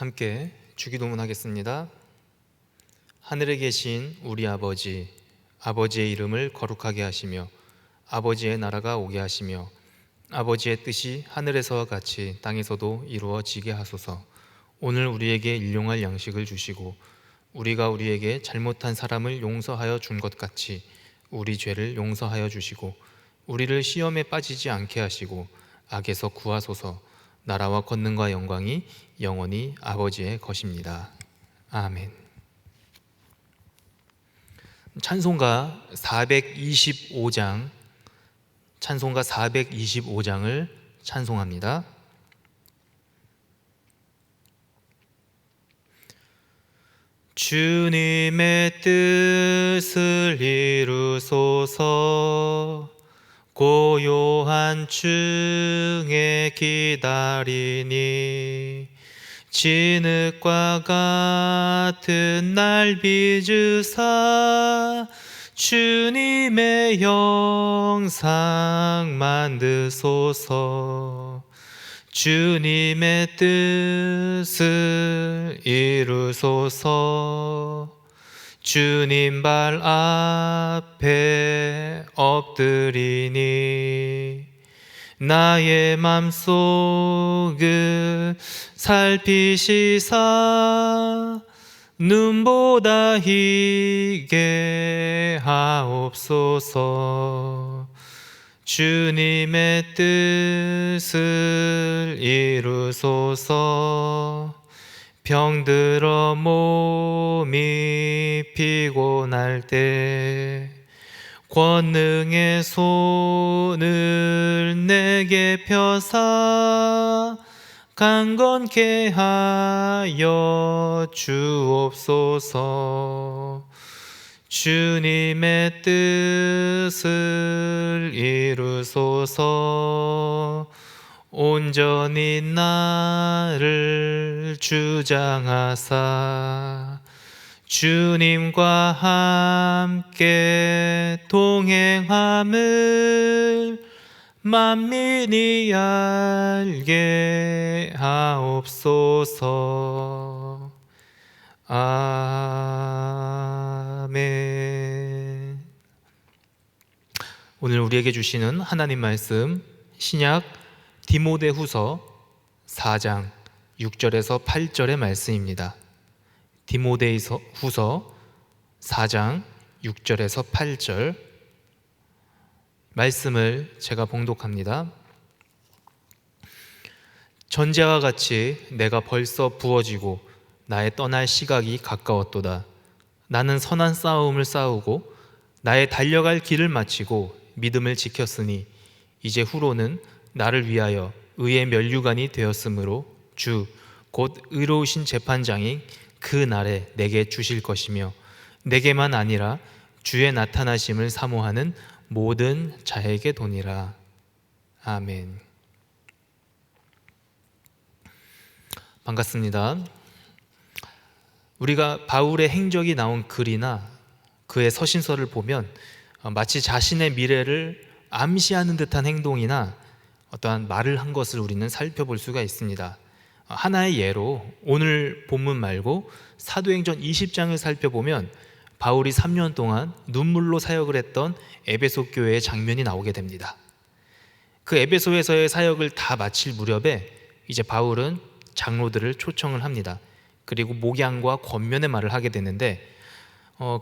함께 주기도문 하겠습니다. 하늘에 계신 우리 아버지, 아버지의 이름을 거룩하게 하시며 아버지의 나라가 오게 하시며 아버지의 뜻이 하늘에서와 같이 땅에서도 이루어지게 하소서. 오늘 우리에게 일용할 양식을 주시고 우리가 우리에게 잘못한 사람을 용서하여 준 것 같이 우리 죄를 용서하여 주시고 우리를 시험에 빠지지 않게 하시고 악에서 구하소서. 나라와 권능과 영광이 영원히 아버지의 것입니다. 아멘. 찬송가 425장 찬송가 425장을 찬송합니다. 주님의 뜻을 이루소서. 고요한 중에 기다리니 진흙과 같은 날 빚으사 주님의 형상 만드소서. 주님의 뜻을 이루소서. 주님 발 앞에 엎드리니 나의 맘속을 살피시사 눈보다 희게 하옵소서. 주님의 뜻을 이루소서. 병들어 몸이 피곤할 때 권능의 손을 내게 펴사 강건케 하여 주옵소서. 주님의 뜻을 이루소서. 온전히 나를 주장하사 주님과 함께 동행함을 만민이 알게 하옵소서. 아멘. 오늘 우리에게 주시는 하나님 말씀, 신약 디모데후서 4장 6절에서 8절의 말씀입니다. 디모데후서 4장 6절에서 8절 말씀을 제가 봉독합니다. 전제와 같이 내가 벌써 부어지고 나의 떠날 시각이 가까웠도다. 나는 선한 싸움을 싸우고 나의 달려갈 길을 마치고 믿음을 지켰으니 이제 후로는 나를 위하여 의의 면류관이 되었으므로 주 곧 의로우신 재판장이 그 날에 내게 주실 것이며 내게만 아니라 주의 나타나심을 사모하는 모든 자에게 도니라. 아멘. 반갑습니다. 우리가 바울의 행적이 나온 글이나 그의 서신서를 보면 마치 자신의 미래를 암시하는 듯한 행동이나 어떠한 말을 한 것을 우리는 살펴볼 수가 있습니다. 하나의 예로 오늘 본문 말고 사도행전 20장을 살펴보면 바울이 3년 동안 눈물로 사역을 했던 에베소 교회의 장면이 나오게 됩니다. 그 에베소에서의 사역을 다 마칠 무렵에 이제 바울은 장로들을 초청을 합니다. 그리고 목양과 권면의 말을 하게 되는데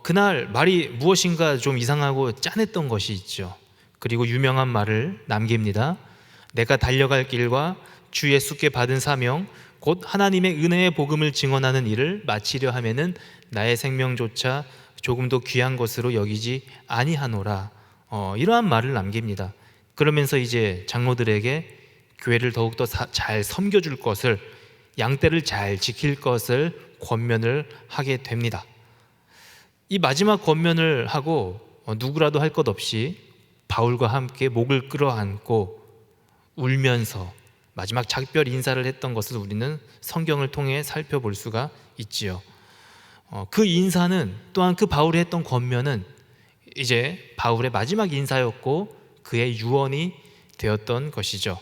그날 말이 무엇인가 좀 이상하고 짠했던 것이 있죠. 그리고 유명한 말을 남깁니다. 내가 달려갈 길과 주 예수께 받은 사명 곧 하나님의 은혜의 복음을 증언하는 일을 마치려 하면은 나의 생명조차 조금도 귀한 것으로 여기지 아니하노라. 이러한 말을 남깁니다. 그러면서 이제 장로들에게 교회를 더욱더 잘 섬겨줄 것을, 양떼를 잘 지킬 것을 권면을 하게 됩니다. 이 마지막 권면을 하고 누구라도 할 것 없이 바울과 함께 목을 끌어안고 울면서 마지막 작별 인사를 했던 것을 우리는 성경을 통해 살펴볼 수가 있지요. 그 인사는 또한 그 바울이 했던 권면은 이제 바울의 마지막 인사였고 그의 유언이 되었던 것이죠.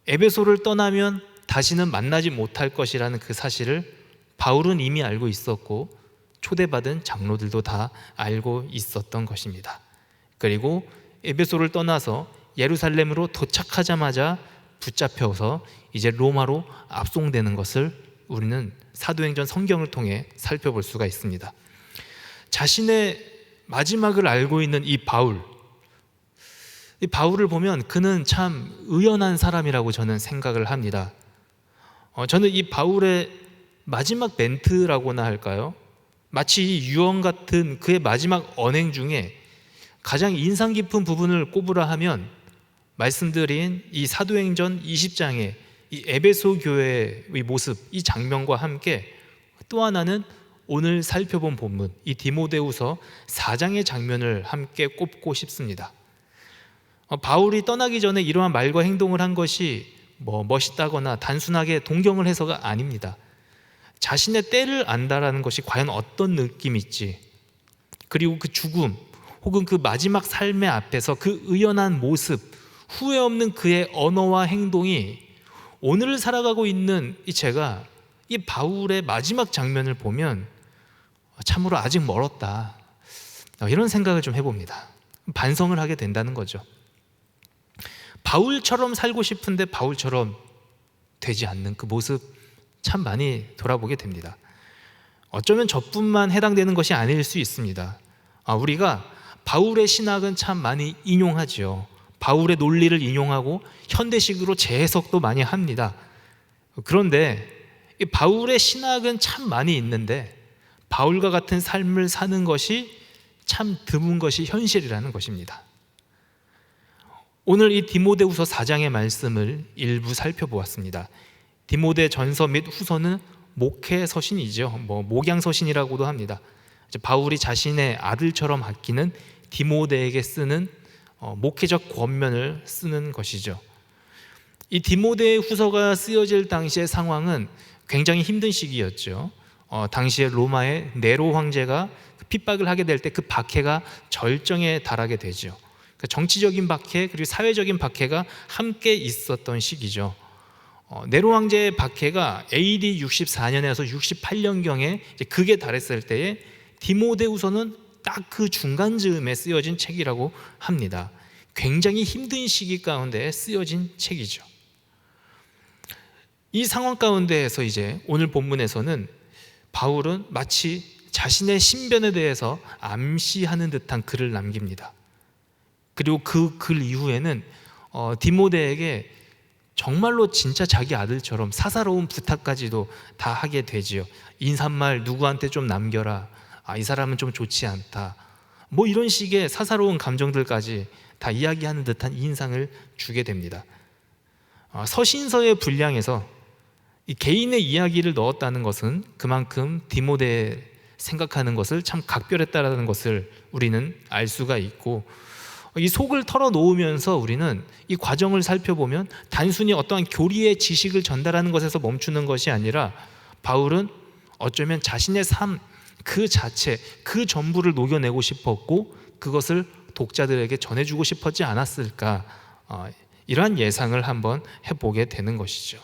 에베소를 떠나면 다시는 만나지 못할 것이라는 그 사실을 바울은 이미 알고 있었고 초대받은 장로들도 다 알고 있었던 것입니다. 그리고 에베소를 떠나서 예루살렘으로 도착하자마자 붙잡혀서 이제 로마로 압송되는 것을 우리는 사도행전 성경을 통해 살펴볼 수가 있습니다. 자신의 마지막을 알고 있는 이 바울을 보면 그는 참 의연한 사람이라고 저는 생각을 합니다. 저는 이 바울의 마지막 멘트라고나 할까요? 마치 유언 같은 그의 마지막 언행 중에 가장 인상 깊은 부분을 꼽으라 하면 말씀드린 이 사도행전 20장의 이 에베소 교회의 모습, 이 장면과 함께 또 하나는 오늘 살펴본 본문 이 디모데후서 4장의 장면을 함께 꼽고 싶습니다. 바울이 떠나기 전에 이러한 말과 행동을 한 것이 멋있다거나 단순하게 동경을 해서가 아닙니다. 자신의 때를 안다라는 것이 과연 어떤 느낌일지, 그리고 그 죽음 혹은 그 마지막 삶의 앞에서 그 의연한 모습, 후회 없는 그의 언어와 행동이 오늘을 살아가고 있는 제가 이 바울의 마지막 장면을 보면 참으로 아직 멀었다, 이런 생각을 좀 해봅니다. 반성을 하게 된다는 거죠. 바울처럼 살고 싶은데 바울처럼 되지 않는 그 모습 참 많이 돌아보게 됩니다. 어쩌면 저뿐만 해당되는 것이 아닐 수 있습니다. 우리가 바울의 신학은 참 많이 인용하지요. 바울의 논리를 인용하고 현대식으로 재해석도 많이 합니다. 그런데 이 바울의 신학은 참 많이 있는데 바울과 같은 삶을 사는 것이 참 드문 것이 현실이라는 것입니다. 오늘 이 디모데후서 4장의 말씀을 일부 살펴보았습니다. 디모데 전서 및 후서는 목회 서신이죠. 목양 서신이라고도 합니다. 바울이 자신의 아들처럼 아끼는 디모데에게 쓰는 목회적 권면을 쓰는 것이죠. 이 디모데 후서가 쓰여질 당시의 상황은 굉장히 힘든 시기였죠. 당시에 로마의 네로 황제가 핍박을 하게 될 때 그 박해가 절정에 달하게 되죠. 정치적인 박해 그리고 사회적인 박해가 함께 있었던 시기죠. 네로 황제의 박해가 AD 64년에서 68년경에 극에 달했을 때에 디모데후서는 딱 그 중간 즈음에 쓰여진 책이라고 합니다. 굉장히 힘든 시기 가운데 쓰여진 책이죠. 이 상황 가운데에서 이제 오늘 본문에서는 바울은 마치 자신의 신변에 대해서 암시하는 듯한 글을 남깁니다. 그리고 그 글 이후에는 디모데에게 정말로 진짜 자기 아들처럼 사사로운 부탁까지도 다 하게 되지요. 인사말 누구한테 좀 남겨라. 이 사람은 좀 좋지 않다. 이런 식의 사사로운 감정들까지 다 이야기하는 듯한 인상을 주게 됩니다. 서신서의 분량에서 이 개인의 이야기를 넣었다는 것은 그만큼 디모데의 생각하는 것을 참 각별했다라는 것을 우리는 알 수가 있고, 이 속을 털어놓으면서 우리는 이 과정을 살펴보면 단순히 어떠한 교리의 지식을 전달하는 것에서 멈추는 것이 아니라 바울은 어쩌면 자신의 삶 그 자체, 그 전부를 녹여내고 싶었고 그것을 독자들에게 전해주고 싶었지 않았을까, 이러한 예상을 한번 해보게 되는 것이죠.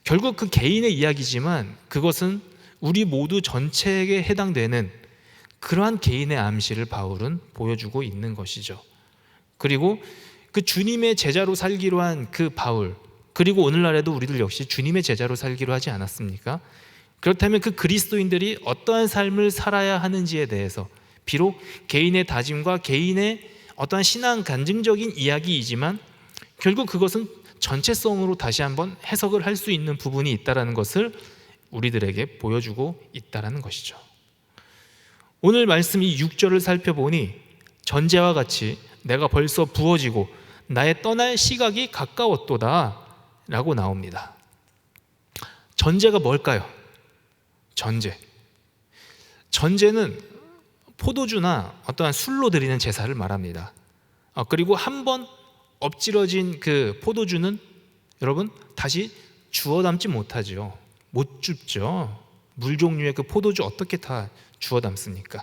결국 그 개인의 이야기지만 그것은 우리 모두 전체에게 해당되는 그러한 개인의 암시를 바울은 보여주고 있는 것이죠. 그리고 그 주님의 제자로 살기로 한 그 바울, 그리고 오늘날에도 우리들 역시 주님의 제자로 살기로 하지 않았습니까? 그렇다면 그 그리스도인들이 어떠한 삶을 살아야 하는지에 대해서 비록 개인의 다짐과 개인의 어떠한 신앙 간증적인 이야기이지만 결국 그것은 전체성으로 다시 한번 해석을 할 수 있는 부분이 있다는 것을 우리들에게 보여주고 있다는 것이죠. 오늘 말씀 이 6절을 살펴보니 전제와 같이 내가 벌써 부어지고 나의 떠날 시각이 가까웠도다 라고 나옵니다. 전제가 뭘까요? 전제는 포도주나 어떠한 술로 드리는 제사를 말합니다. 그리고 한번 엎질러진 그 포도주는 여러분 다시 주워 담지 못하죠. 못 줍죠. 물 종류의 그 포도주 어떻게 다 주워 담습니까?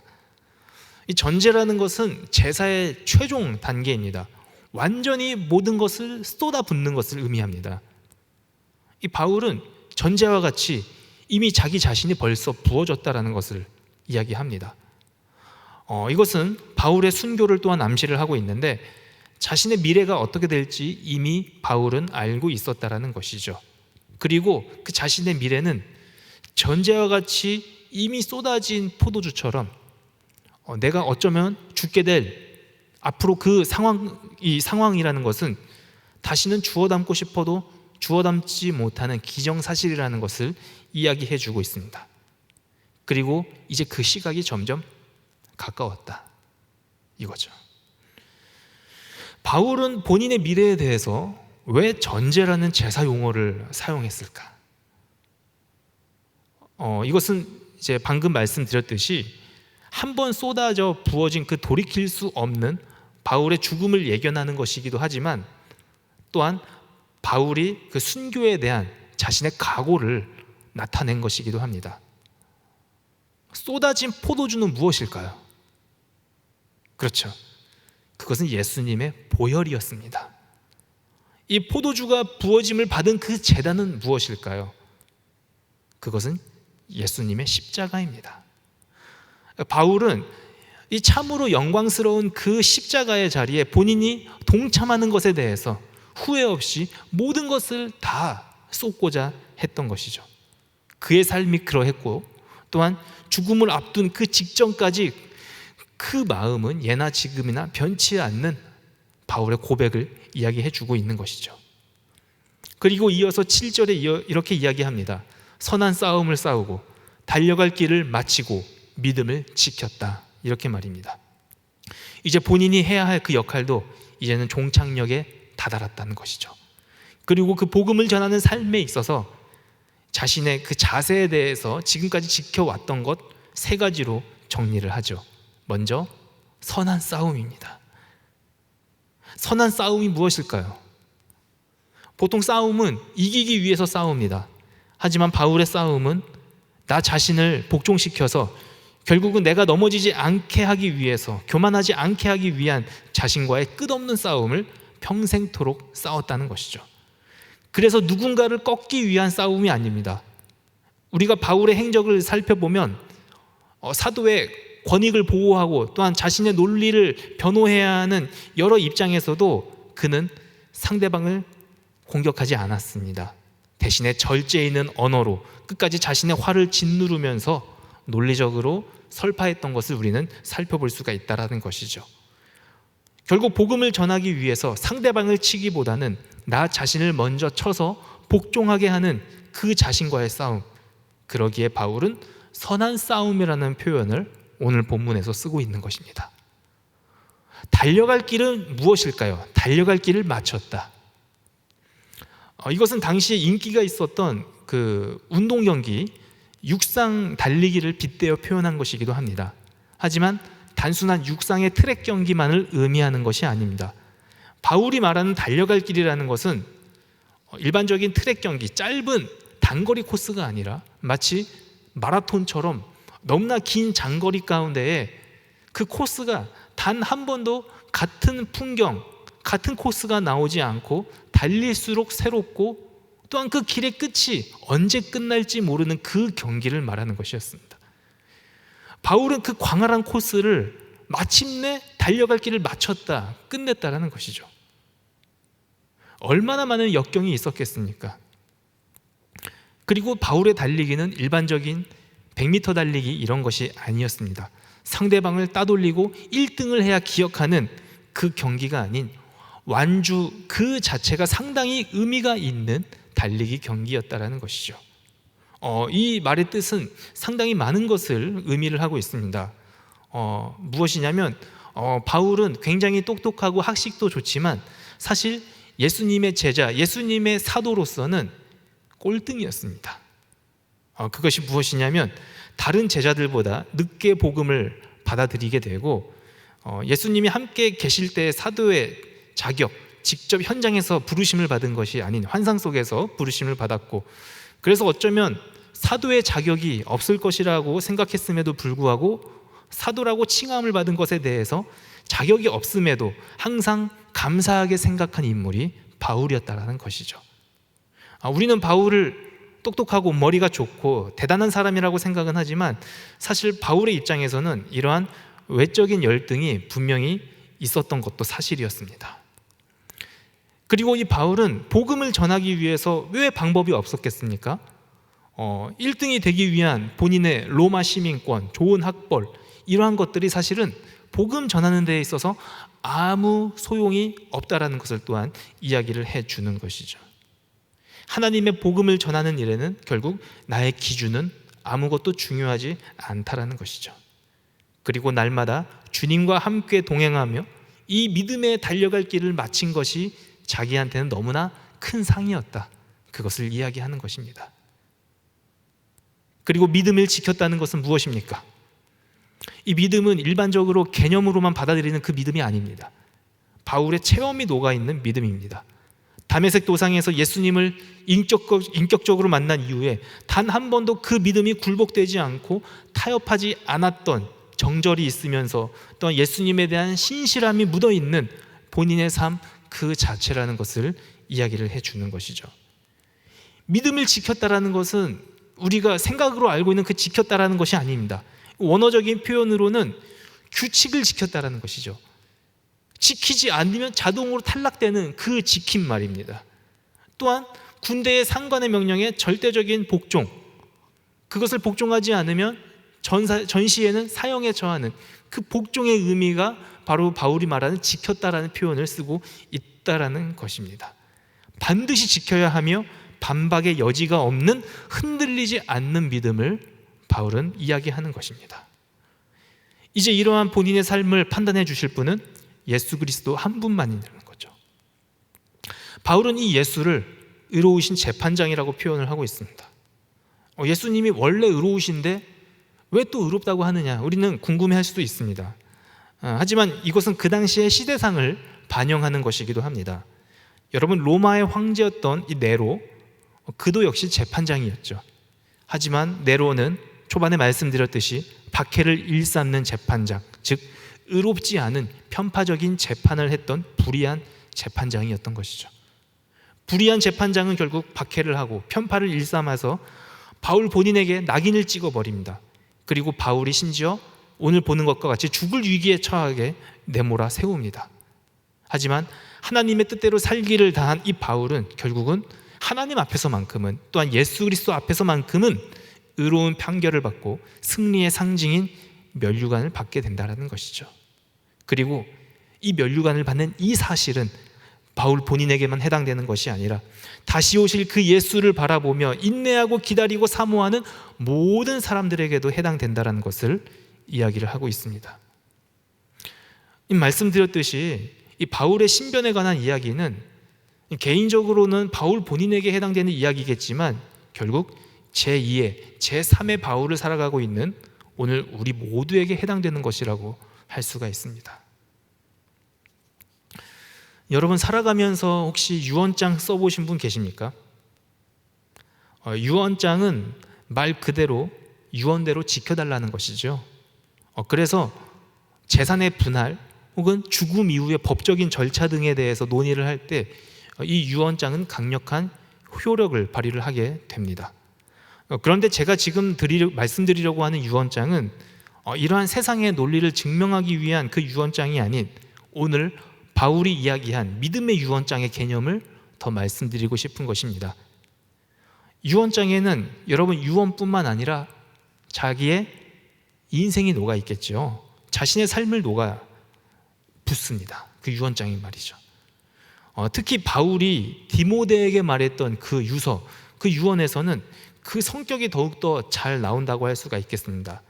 이 전제라는 것은 제사의 최종 단계입니다. 완전히 모든 것을 쏟아붓는 것을 의미합니다. 이 바울은 전제와 같이 이미 자기 자신이 벌써 부어졌다라는 것을 이야기합니다. 이것은 바울의 순교를 또한 암시를 하고 있는데, 자신의 미래가 어떻게 될지 이미 바울은 알고 있었다라는 것이죠. 그리고 그 자신의 미래는 전제와 같이 이미 쏟아진 포도주처럼 내가 어쩌면 죽게 될 앞으로 그 이 상황이라는 것은 다시는 주워 담고 싶어도 주워 담지 못하는 기정사실이라는 것을 이야기해 주고 있습니다. 그리고 이제 그 시각이 점점 가까웠다, 이거죠. 바울은 본인의 미래에 대해서 왜 전제라는 제사 용어를 사용했을까? 이것은 이제 방금 말씀드렸듯이 한번 쏟아져 부어진 그 돌이킬 수 없는 바울의 죽음을 예견하는 것이기도 하지만, 또한 바울이 그 순교에 대한 자신의 각오를 나타낸 것이기도 합니다. 쏟아진 포도주는 무엇일까요? 그렇죠. 그것은 예수님의 보혈이었습니다. 이 포도주가 부어짐을 받은 그 제단은 무엇일까요? 그것은 예수님의 십자가입니다. 바울은 이 참으로 영광스러운 그 십자가의 자리에 본인이 동참하는 것에 대해서 후회 없이 모든 것을 다 쏟고자 했던 것이죠. 그의 삶이 그러했고, 또한 죽음을 앞둔 그 직전까지 그 마음은 예나 지금이나 변치 않는 바울의 고백을 이야기해 주고 있는 것이죠. 그리고 이어서 7절에 이렇게 이야기합니다. 선한 싸움을 싸우고 달려갈 길을 마치고 믿음을 지켰다, 이렇게 말입니다. 이제 본인이 해야 할 그 역할도 이제는 종착역에 다다랐다는 것이죠. 그리고 그 복음을 전하는 삶에 있어서 자신의 그 자세에 대해서 지금까지 지켜왔던 것 3가지로 정리를 하죠. 먼저 선한 싸움입니다. 선한 싸움이 무엇일까요? 보통 싸움은 이기기 위해서 싸웁니다. 하지만 바울의 싸움은 나 자신을 복종시켜서 결국은 내가 넘어지지 않게 하기 위해서, 교만하지 않게 하기 위한 자신과의 끝없는 싸움을 평생토록 싸웠다는 것이죠. 그래서 누군가를 꺾기 위한 싸움이 아닙니다. 우리가 바울의 행적을 살펴보면 사도의 권익을 보호하고 또한 자신의 논리를 변호해야 하는 여러 입장에서도 그는 상대방을 공격하지 않았습니다. 대신에 절제 있는 언어로 끝까지 자신의 화를 짓누르면서 논리적으로 설파했던 것을 우리는 살펴볼 수가 있다는 것이죠. 결국 복음을 전하기 위해서 상대방을 치기보다는 나 자신을 먼저 쳐서 복종하게 하는 그 자신과의 싸움, 그러기에 바울은 선한 싸움이라는 표현을 오늘 본문에서 쓰고 있는 것입니다. 달려갈 길은 무엇일까요? 달려갈 길을 마쳤다. 이것은 당시에 인기가 있었던 그 운동 경기, 육상 달리기를 빗대어 표현한 것이기도 합니다. 하지만 단순한 육상의 트랙 경기만을 의미하는 것이 아닙니다. 바울이 말하는 달려갈 길이라는 것은 일반적인 트랙 경기, 짧은 단거리 코스가 아니라 마치 마라톤처럼 너무나 긴 장거리 가운데에 그 코스가 단 한 번도 같은 풍경, 같은 코스가 나오지 않고 달릴수록 새롭고, 또한 그 길의 끝이 언제 끝날지 모르는 그 경기를 말하는 것이었습니다. 바울은 그 광활한 코스를 마침내 달려갈 길을 마쳤다, 끝냈다라는 것이죠. 얼마나 많은 역경이 있었겠습니까? 그리고 바울의 달리기는 일반적인 100m 달리기 이런 것이 아니었습니다. 상대방을 따돌리고 1등을 해야 기억하는 그 경기가 아닌 완주 그 자체가 상당히 의미가 있는 달리기 경기였다라는 것이죠. 이 말의 뜻은 상당히 많은 것을 의미를 하고 있습니다. 무엇이냐면 바울은 굉장히 똑똑하고 학식도 좋지만 사실 예수님의 제자, 예수님의 사도로서는 꼴등이었습니다. 그것이 무엇이냐면 다른 제자들보다 늦게 복음을 받아들이게 되고, 예수님이 함께 계실 때 사도의 자격, 직접 현장에서 부르심을 받은 것이 아닌 환상 속에서 부르심을 받았고, 그래서 어쩌면 사도의 자격이 없을 것이라고 생각했음에도 불구하고 사도라고 칭함을 받은 것에 대해서 자격이 없음에도 항상 감사하게 생각한 인물이 바울이었다라는 것이죠. 우리는 바울을 똑똑하고 머리가 좋고 대단한 사람이라고 생각은 하지만 사실 바울의 입장에서는 이러한 외적인 열등이 분명히 있었던 것도 사실이었습니다. 그리고 이 바울은 복음을 전하기 위해서 왜 방법이 없었겠습니까? 1등이 되기 위한 본인의 로마 시민권, 좋은 학벌, 이러한 것들이 사실은 복음 전하는 데에 있어서 아무 소용이 없다라는 것을 또한 이야기를 해주는 것이죠. 하나님의 복음을 전하는 일에는 결국 나의 기준은 아무것도 중요하지 않다라는 것이죠. 그리고 날마다 주님과 함께 동행하며 이 믿음에 달려갈 길을 마친 것이 자기한테는 너무나 큰 상이었다, 그것을 이야기하는 것입니다. 그리고 믿음을 지켰다는 것은 무엇입니까? 이 믿음은 일반적으로 개념으로만 받아들이는 그 믿음이 아닙니다. 바울의 체험이 녹아있는 믿음입니다. 다메섹 도상에서 예수님을 인격적으로 만난 이후에 단 한 번도 그 믿음이 굴복되지 않고 타협하지 않았던 정절이 있으면서 또한 예수님에 대한 신실함이 묻어있는 본인의 삶 그 자체라는 것을 이야기를 해주는 것이죠. 믿음을 지켰다라는 것은 우리가 생각으로 알고 있는 그 지켰다라는 것이 아닙니다. 원어적인 표현으로는 규칙을 지켰다라는 것이죠. 지키지 않으면 자동으로 탈락되는 그 지킴 말입니다. 또한 군대의 상관의 명령에 절대적인 복종, 그것을 복종하지 않으면 전시에는 사형에 처하는 그 복종의 의미가 바로 바울이 말하는 지켰다라는 표현을 쓰고 있다라는 것입니다. 반드시 지켜야 하며 반박의 여지가 없는 흔들리지 않는 믿음을 바울은 이야기하는 것입니다. 이제 이러한 본인의 삶을 판단해 주실 분은 예수 그리스도 한 분만이라는 거죠. 바울은 이 예수를 의로우신 재판장이라고 표현을 하고 있습니다. 예수님이 원래 의로우신데 왜 또 의롭다고 하느냐, 우리는 궁금해할 수도 있습니다. 하지만 이것은 그 당시의 시대상을 반영하는 것이기도 합니다. 여러분, 로마의 황제였던 이 네로, 그도 역시 재판장이었죠. 하지만 네로는 초반에 말씀드렸듯이 박해를 일삼는 재판장, 즉 의롭지 않은 편파적인 재판을 했던 불의한 재판장이었던 것이죠. 불의한 재판장은 결국 박해를 하고 편파를 일삼아서 바울 본인에게 낙인을 찍어버립니다. 그리고 바울이 심지어 오늘 보는 것과 같이 죽을 위기에 처하게 내몰아 세웁니다. 하지만 하나님의 뜻대로 살기를 다한 이 바울은 결국은 하나님 앞에서만큼은, 또한 예수 그리스도 앞에서만큼은 의로운 판결을 받고 승리의 상징인 면류관을 받게 된다는 것이죠. 그리고 이 면류관을 받는 이 사실은 바울 본인에게만 해당되는 것이 아니라 다시 오실 그 예수를 바라보며 인내하고 기다리고 사모하는 모든 사람들에게도 해당된다는 것을 이야기를 하고 있습니다. 말씀드렸듯이 이 바울의 신변에 관한 이야기는 개인적으로는 바울 본인에게 해당되는 이야기겠지만 결국 제2의 제3의 바울을 살아가고 있는 오늘 우리 모두에게 해당되는 것이라고 할 수가 있습니다. 여러분, 살아가면서 혹시 유언장 써보신 분 계십니까? 유언장은 말 그대로 유언대로 지켜달라는 것이죠. 그래서 재산의 분할 혹은 죽음 이후의 법적인 절차 등에 대해서 논의를 할 때 이 유언장은 강력한 효력을 발휘를 하게 됩니다. 그런데 제가 지금 말씀드리려고 하는 유언장은 이러한 세상의 논리를 증명하기 위한 그 유언장이 아닌 오늘 바울이 이야기한 믿음의 유언장의 개념을 더 말씀드리고 싶은 것입니다. 유언장에는 여러분 유언뿐만 아니라 자기의 인생이 녹아 있겠죠. 자신의 삶을 녹아 붙습니다. 그 유언장이 말이죠. 특히 바울이 디모데에게 말했던 그 유서, 그 유언에서는 그 성격이 더욱더 잘 나온다고 할 수가 있겠습니다.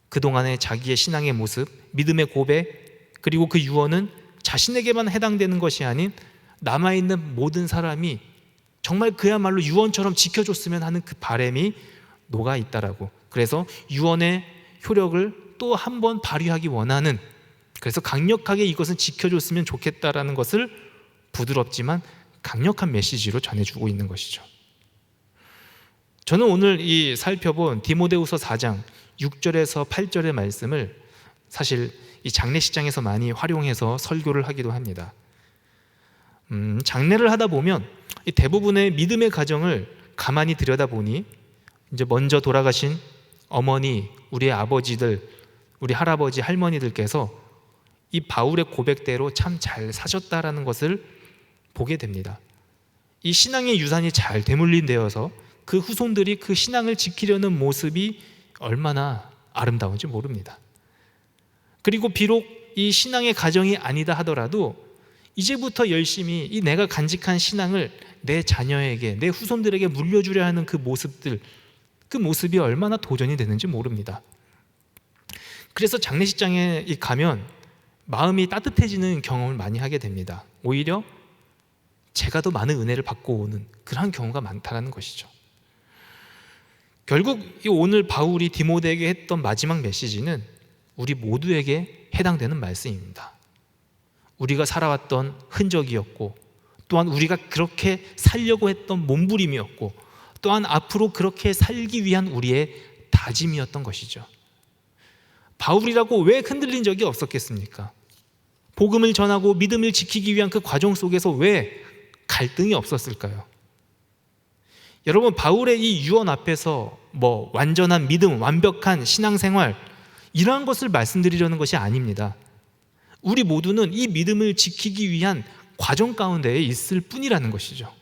그동안의 자기의 신앙의 모습, 믿음의 고백, 그리고 그 유언은 자신에게만 해당되는 것이 아닌 남아있는 모든 사람이 정말 그야말로 유언처럼 지켜줬으면 하는 그 바람이 녹아 있다라고. 그래서 유언의 효력을 또 한 번 발휘하기 원하는, 그래서 강력하게 이것은 지켜줬으면 좋겠다라는 것을 부드럽지만 강력한 메시지로 전해주고 있는 것이죠. 저는 오늘 이 살펴본 디모데후서 4장 6절에서 8절의 말씀을 사실 이 장례식장에서 많이 활용해서 설교를 하기도 합니다. 장례를 하다 보면 이 대부분의 믿음의 가정을 가만히 들여다보니 이제 먼저 돌아가신 어머니, 우리의 아버지들, 우리 할아버지, 할머니들께서 이 바울의 고백대로 참 잘 사셨다라는 것을 보게 됩니다. 이 신앙의 유산이 잘 되물림되어서 그 후손들이 그 신앙을 지키려는 모습이 얼마나 아름다운지 모릅니다. 그리고 비록 이 신앙의 가정이 아니다 하더라도 이제부터 열심히 이 내가 간직한 신앙을 내 자녀에게, 내 후손들에게 물려주려 하는 그 모습들, 그 모습이 얼마나 도전이 되는지 모릅니다. 그래서 장례식장에 가면 마음이 따뜻해지는 경험을 많이 하게 됩니다. 오히려 제가 더 많은 은혜를 받고 오는 그런 경우가 많다는 것이죠. 결국 오늘 바울이 디모데에게 했던 마지막 메시지는 우리 모두에게 해당되는 말씀입니다. 우리가 살아왔던 흔적이었고, 또한 우리가 그렇게 살려고 했던 몸부림이었고, 또한 앞으로 그렇게 살기 위한 우리의 다짐이었던 것이죠. 바울이라고 왜 흔들린 적이 없었겠습니까? 복음을 전하고 믿음을 지키기 위한 그 과정 속에서 왜 갈등이 없었을까요? 여러분, 바울의 이 유언 앞에서 완전한 믿음, 완벽한 신앙생활, 이러한 것을 말씀드리려는 것이 아닙니다. 우리 모두는 이 믿음을 지키기 위한 과정 가운데에 있을 뿐이라는 것이죠.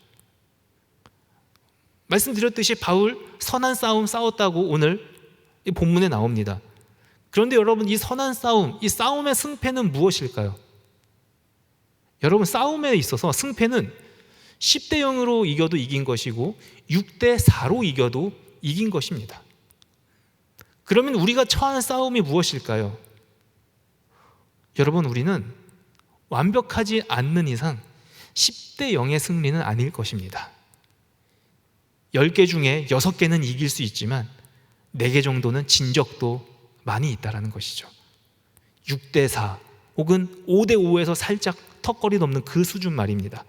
말씀드렸듯이 바울 선한 싸움 싸웠다고 오늘 이 본문에 나옵니다. 그런데 여러분, 이 선한 싸움, 이 싸움의 승패는 무엇일까요? 여러분, 싸움에 있어서 승패는 10대 0으로 이겨도 이긴 것이고 6대 4로 이겨도 이긴 것입니다. 그러면 우리가 처한 싸움이 무엇일까요? 여러분, 우리는 완벽하지 않는 이상 10대 0의 승리는 아닐 것입니다. 10개 중에 6개는 이길 수 있지만 4개 정도는 진 적도 많이 있다는 것이죠. 6대 4 혹은 5대 5에서 살짝 턱걸이 넘는 그 수준 말입니다.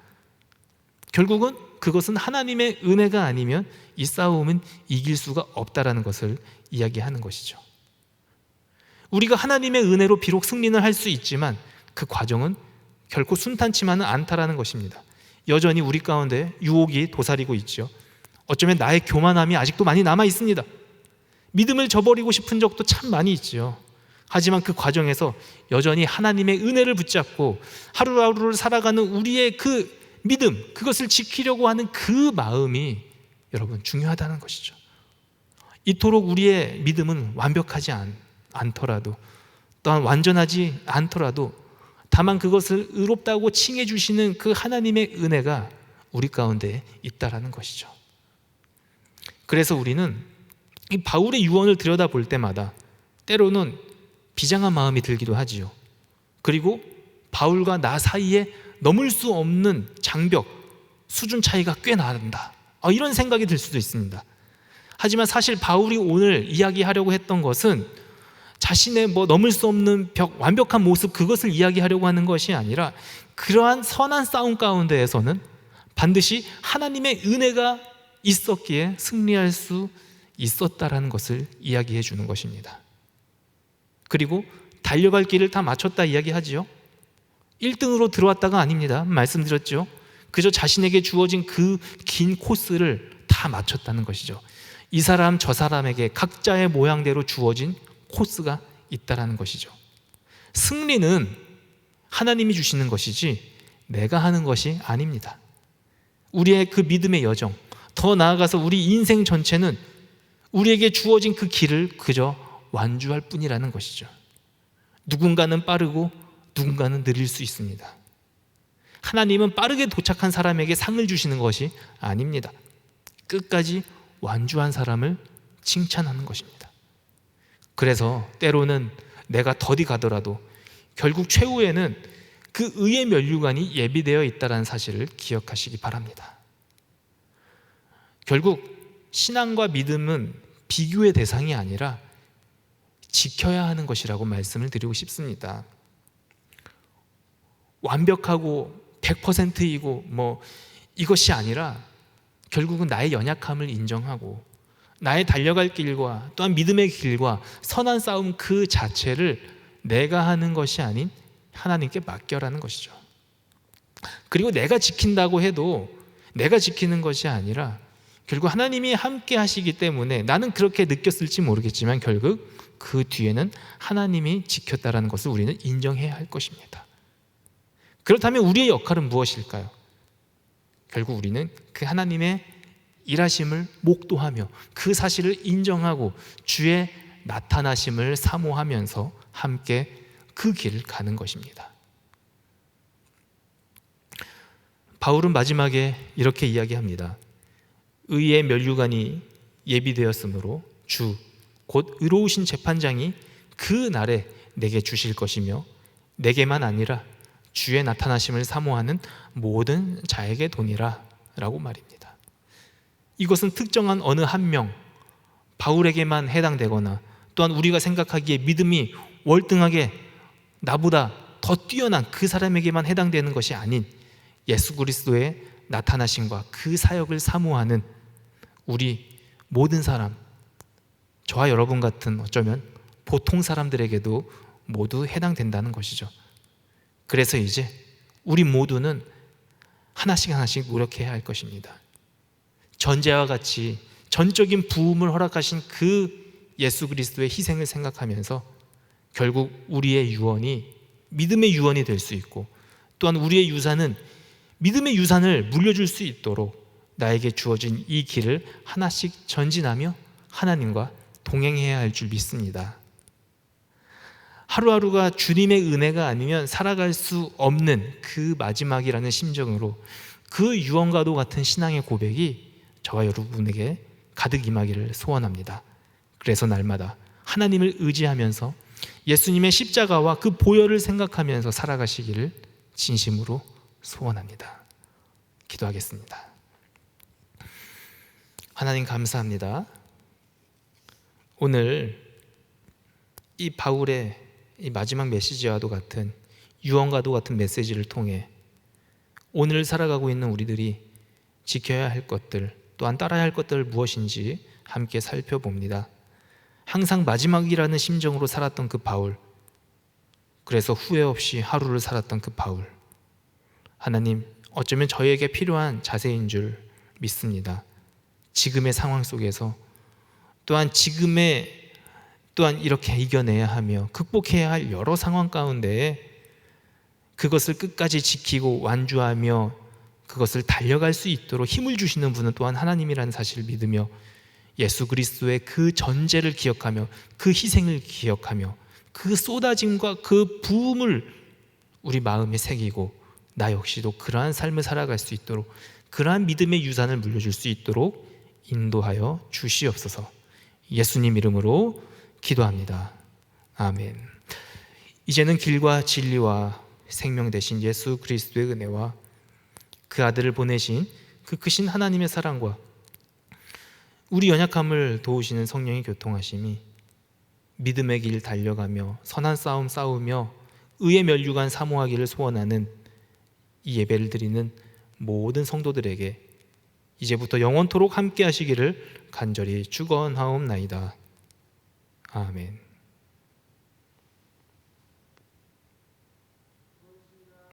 결국은 그것은 하나님의 은혜가 아니면 이 싸움은 이길 수가 없다는 것을 이야기하는 것이죠. 우리가 하나님의 은혜로 비록 승리는 할 수 있지만 그 과정은 결코 순탄치만은 않다라는 것입니다. 여전히 우리 가운데 유혹이 도사리고 있죠. 어쩌면 나의 교만함이 아직도 많이 남아 있습니다. 믿음을 저버리고 싶은 적도 참 많이 있죠. 하지만 그 과정에서 여전히 하나님의 은혜를 붙잡고 하루하루를 살아가는 우리의 그 믿음, 그것을 지키려고 하는 그 마음이 여러분 중요하다는 것이죠. 이토록 우리의 믿음은 완벽하지 않더라도, 또한 완전하지 않더라도 다만 그것을 의롭다고 칭해 주시는 그 하나님의 은혜가 우리 가운데 있다라는 것이죠. 그래서 우리는 이 바울의 유언을 들여다볼 때마다 때로는 비장한 마음이 들기도 하지요. 그리고 바울과 나 사이에 넘을 수 없는 장벽, 수준 차이가 꽤 나는다, 이런 생각이 들 수도 있습니다. 하지만 사실 바울이 오늘 이야기하려고 했던 것은 자신의 넘을 수 없는 벽, 완벽한 모습, 그것을 이야기하려고 하는 것이 아니라 그러한 선한 싸움 가운데에서는 반드시 하나님의 은혜가 있었기에 승리할 수 있었다라는 것을 이야기해 주는 것입니다. 그리고 달려갈 길을 다 마쳤다 이야기하지요. 1등으로 들어왔다가 아닙니다. 말씀드렸죠. 그저 자신에게 주어진 그 긴 코스를 다 마쳤다는 것이죠. 이 사람 저 사람에게 각자의 모양대로 주어진 코스가 있다라는 것이죠. 승리는 하나님이 주시는 것이지 내가 하는 것이 아닙니다. 우리의 그 믿음의 여정, 더 나아가서 우리 인생 전체는 우리에게 주어진 그 길을 그저 완주할 뿐이라는 것이죠. 누군가는 빠르고 누군가는 느릴 수 있습니다. 하나님은 빠르게 도착한 사람에게 상을 주시는 것이 아닙니다. 끝까지 완주한 사람을 칭찬하는 것입니다. 그래서 때로는 내가 더디 가더라도 결국 최후에는 그 의의 면류관이 예비되어 있다는 사실을 기억하시기 바랍니다. 결국 신앙과 믿음은 비교의 대상이 아니라 지켜야 하는 것이라고 말씀을 드리고 싶습니다. 완벽하고 100%이고 이것이 아니라 결국은 나의 연약함을 인정하고 나의 달려갈 길과 또한 믿음의 길과 선한 싸움 그 자체를 내가 하는 것이 아닌 하나님께 맡겨라는 것이죠. 그리고 내가 지킨다고 해도 내가 지키는 것이 아니라 결국 하나님이 함께 하시기 때문에 나는 그렇게 느꼈을지 모르겠지만 결국 그 뒤에는 하나님이 지켰다라는 것을 우리는 인정해야 할 것입니다. 그렇다면 우리의 역할은 무엇일까요? 결국 우리는 그 하나님의 일하심을 목도하며 그 사실을 인정하고 주의 나타나심을 사모하면서 함께 그 길을 가는 것입니다. 바울은 마지막에 이렇게 이야기합니다. 의의 면류관이 예비되었으므로 주 곧 의로우신 재판장이 그 날에 내게 주실 것이며 내게만 아니라 주의 나타나심을 사모하는 모든 자에게 도니라 라고 말입니다. 이것은 특정한 어느 한 명, 바울에게만 해당되거나 또한 우리가 생각하기에 믿음이 월등하게 나보다 더 뛰어난 그 사람에게만 해당되는 것이 아닌 예수 그리스도의 나타나심과 그 사역을 사모하는 우리 모든 사람, 저와 여러분 같은 어쩌면 보통 사람들에게도 모두 해당된다는 것이죠. 그래서 이제 우리 모두는 하나씩 하나씩 노력해야 할 것입니다. 전제와 같이 전적인 부흥을 허락하신 그 예수 그리스도의 희생을 생각하면서 결국 우리의 유언이 믿음의 유언이 될 수 있고 또한 우리의 유산은 믿음의 유산을 물려줄 수 있도록 나에게 주어진 이 길을 하나씩 전진하며 하나님과 동행해야 할 줄 믿습니다. 하루하루가 주님의 은혜가 아니면 살아갈 수 없는 그 마지막이라는 심정으로 그 유언과도 같은 신앙의 고백이 저와 여러분에게 가득 임하기를 소원합니다. 그래서 날마다 하나님을 의지하면서 예수님의 십자가와 그 보혈을 생각하면서 살아가시기를 진심으로 소원합니다. 기도하겠습니다. 하나님 감사합니다. 오늘 이 바울의 이 마지막 메시지와도 같은 유언과도 같은 메시지를 통해 오늘 살아가고 있는 우리들이 지켜야 할 것들 또한 따라야 할 것들 무엇인지 함께 살펴봅니다. 항상 마지막이라는 심정으로 살았던 그 바울, 그래서 후회 없이 하루를 살았던 그 바울, 하나님 어쩌면 저에게 필요한 자세인 줄 믿습니다. 지금의 상황 속에서 또한 이렇게 이겨내야 하며 극복해야 할 여러 상황 가운데에 그것을 끝까지 지키고 완주하며 그것을 달려갈 수 있도록 힘을 주시는 분은 또한 하나님이라는 사실을 믿으며 예수 그리스도의 그 전제를 기억하며 그 희생을 기억하며 그 쏟아짐과 그 부음을 우리 마음에 새기고 나 역시도 그러한 삶을 살아갈 수 있도록 그러한 믿음의 유산을 물려줄 수 있도록 인도하여 주시옵소서. 예수님 이름으로 기도합니다. 아멘. 이제는 길과 진리와 생명 되신 예수 그리스도의 은혜와 그 아들을 보내신 그 크신 하나님의 사랑과 우리 연약함을 도우시는 성령의 교통하심이 믿음의 길 달려가며 선한 싸움 싸우며 의의 면류관 사모하기를 소원하는 이 예배를 드리는 모든 성도들에게 이제부터 영원토록 함께 하시기를 간절히 축원하옵나이다. 아멘.